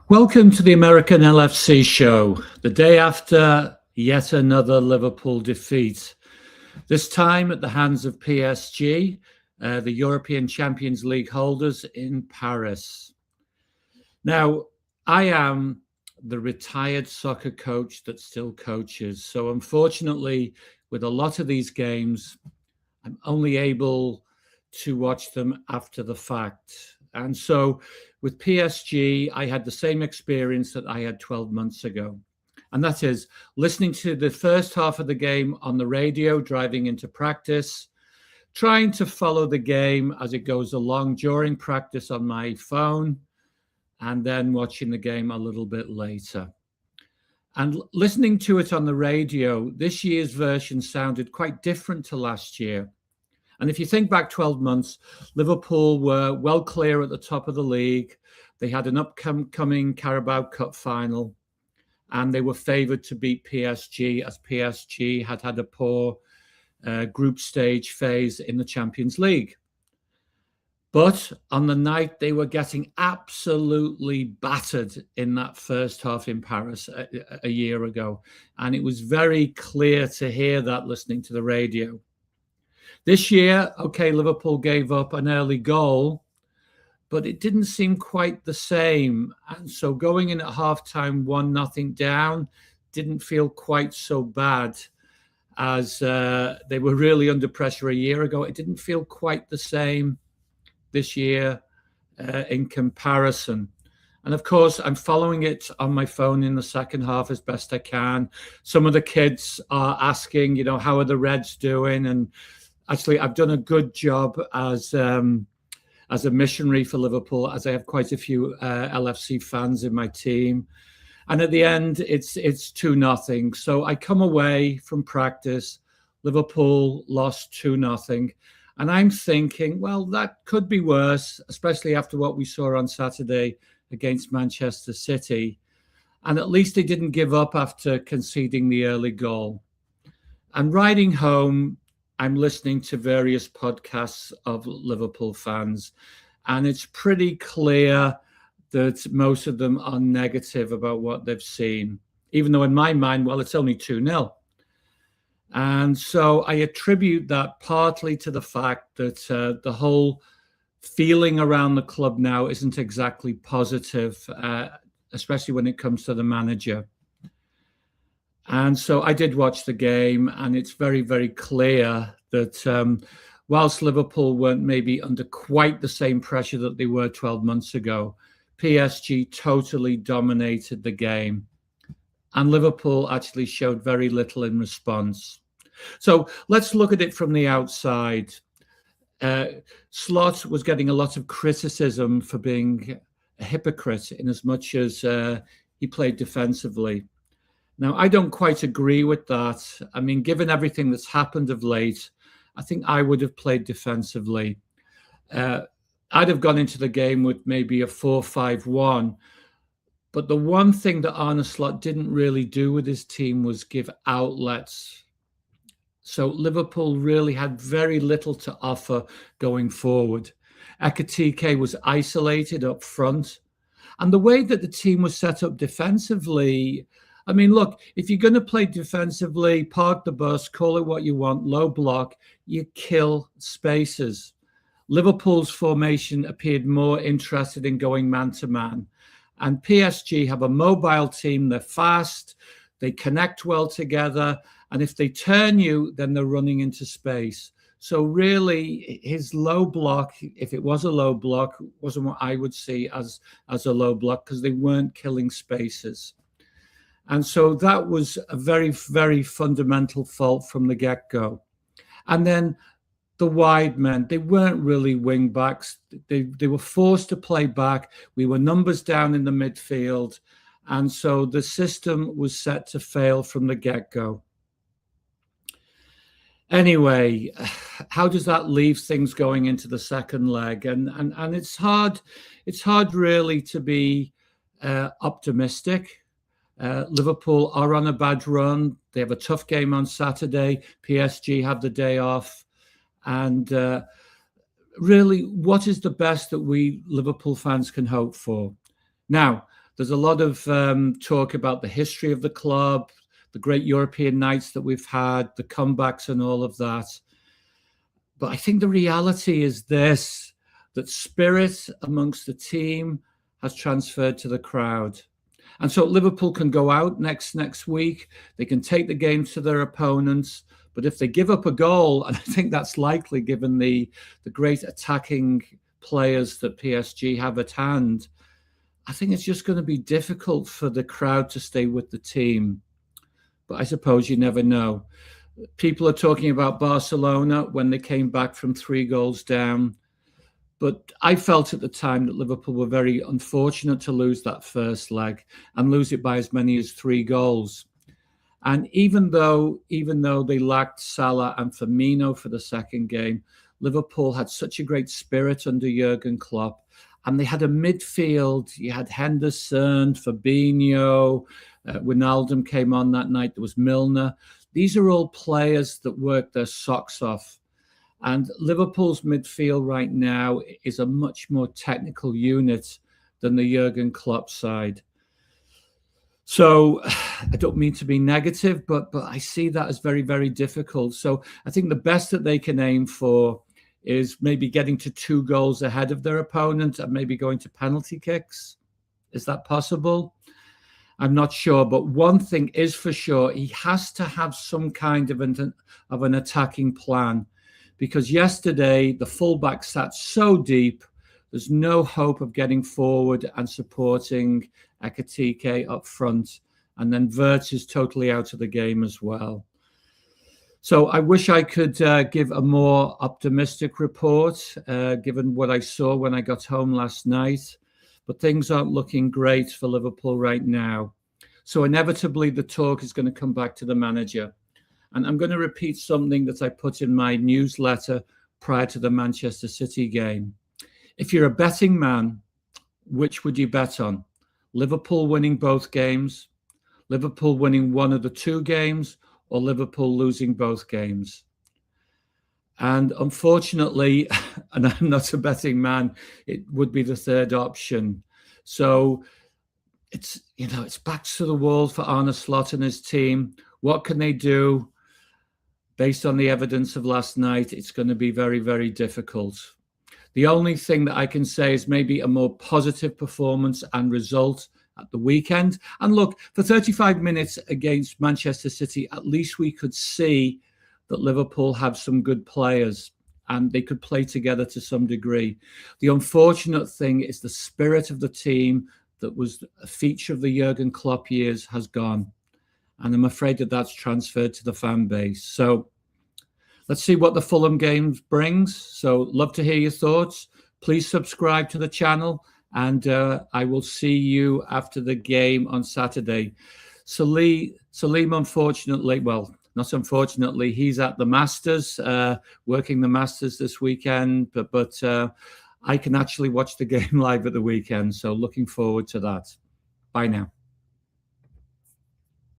Welcome to the American LFC show, the day after yet another Liverpool defeat, this time at the hands of PSG, the European Champions League holders in Paris. Now, I am the retired soccer coach that still coaches, so unfortunately, with a lot of these games, I'm only able to watch them after the fact. And so with PSG, I had the same experience that I had 12 months ago. And that is listening to the first half of the game on the radio, driving into practice, trying to follow the game as it goes along during practice on my phone, and then watching the game a little bit later. And listening to it on the radio, this year's version sounded quite different to last year. And if you think back 12 months, Liverpool were well clear at the top of the league. They had an upcoming Carabao Cup final, and they were favoured to beat PSG, as PSG had had a poor group stage phase in the Champions League. But on the night, they were getting absolutely battered in that first half in Paris a year ago. And it was very clear to hear that listening to the radio. This year, okay, Liverpool gave up an early goal, but it didn't seem quite the same. And so going in at halftime, 1-0 down, didn't feel quite so bad as they were really under pressure a year ago. It didn't feel quite the same this year in comparison. And of course, I'm following it on my phone in the second half as best I can. Some of the kids are asking, how are the Reds doing? And actually, I've done a good job as a missionary for Liverpool, as I have quite a few LFC fans in my team. And at the end, it's 2-0. So I come away from practice. Liverpool lost 2-0. And I'm thinking, well, that could be worse, especially after what we saw on Saturday against Manchester City. And at least they didn't give up after conceding the early goal. And riding home, I'm listening to various podcasts of Liverpool fans, and it's pretty clear that most of them are negative about what they've seen, even though in my mind, well, it's only 2-0. And so I attribute that partly to the fact that the whole feeling around the club now isn't exactly positive, especially when it comes to the manager. And so I did watch the game, and it's very, very clear that whilst Liverpool weren't maybe under quite the same pressure that they were 12 months ago, PSG totally dominated the game. And Liverpool actually showed very little in response. So let's look at it from the outside. Slot was getting a lot of criticism for being a hypocrite in as much as he played defensively. Now, I don't quite agree with that. I mean, given everything that's happened of late, I think I would have played defensively. I'd have gone into the game with maybe a 4-5-1. But the one thing that Arne Slot didn't really do with his team was give outlets. So Liverpool really had very little to offer going forward. Ekitike was isolated up front. And the way that the team was set up defensively, I mean, look, if you're going to play defensively, park the bus, call it what you want, low block, you kill spaces. Liverpool's formation appeared more interested in going man-to-man. And PSG have a mobile team. They're fast. They connect well together. And if they turn you, then they're running into space. So really, his low block, if it was a low block, wasn't what I would see as a low block, because they weren't killing spaces. And so that was a very, very fundamental fault from the get-go. And then the wide men, they weren't really wing backs. They were forced to play back. We were numbers down in the midfield. And so the system was set to fail from the get-go. Anyway, how does that leave things going into the second leg? And it's hard really to be optimistic. Liverpool are on a bad run. They have a tough game on Saturday. PSG have the day off. And really, what is the best that we Liverpool fans can hope for? Now, There's a lot of talk about the history of the club, the great European nights that we've had, the comebacks and all of that. But I think the reality is this, that spirit amongst the team has transferred to the crowd. And so Liverpool can go out next week. They can take the game to their opponents. But if they give up a goal, and I think that's likely given the great attacking players that PSG have at hand, I think it's just going to be difficult for the crowd to stay with the team. But I suppose you never know. People are talking about Barcelona when they came back from 3 goals down. But I felt at the time that Liverpool were very unfortunate to lose that first leg and lose it by as many as 3 goals. And even though they lacked Salah and Firmino for the second game, Liverpool had such a great spirit under Jurgen Klopp. And they had a midfield. You had Henderson, Fabinho, Wijnaldum came on that night. There was Milner. These are all players that work their socks off. And Liverpool's midfield right now is a much more technical unit than the Jurgen Klopp side. So I don't mean to be negative, but I see that as very, very difficult. So I think the best that they can aim for is maybe getting to 2 goals ahead of their opponent and maybe going to penalty kicks. Is that possible? I'm not sure. But one thing is for sure, he has to have some kind of an attacking plan. Because yesterday, the fullback sat so deep, there's no hope of getting forward and supporting Ekitike up front. And then Wirtz is totally out of the game as well. So I wish I could give a more optimistic report, given what I saw when I got home last night. But things aren't looking great for Liverpool right now. So inevitably, the talk is going to come back to the manager. And I'm going to repeat something that I put in my newsletter prior to the Manchester City game. If you're a betting man, which would you bet on? Liverpool winning both games, Liverpool winning one of the 2 games, or Liverpool losing both games? And unfortunately, and I'm not a betting man, it would be the third option. So it's back to the wall for Arne Slot and his team. What can they do? Based on the evidence of last night, it's going to be very, very difficult. The only thing that I can say is maybe a more positive performance and result at the weekend. And look, for 35 minutes against Manchester City, at least we could see that Liverpool have some good players and they could play together to some degree. The unfortunate thing is the spirit of the team that was a feature of the Jurgen Klopp years has gone. And I'm afraid that that's transferred to the fan base. So let's see what the Fulham game brings. So love to hear your thoughts. Please subscribe to the channel. And I will see you after the game on Saturday. Salim, unfortunately, well, not unfortunately, he's at the Masters, working the Masters this weekend. But I can actually watch the game live at the weekend. So looking forward to that. Bye now.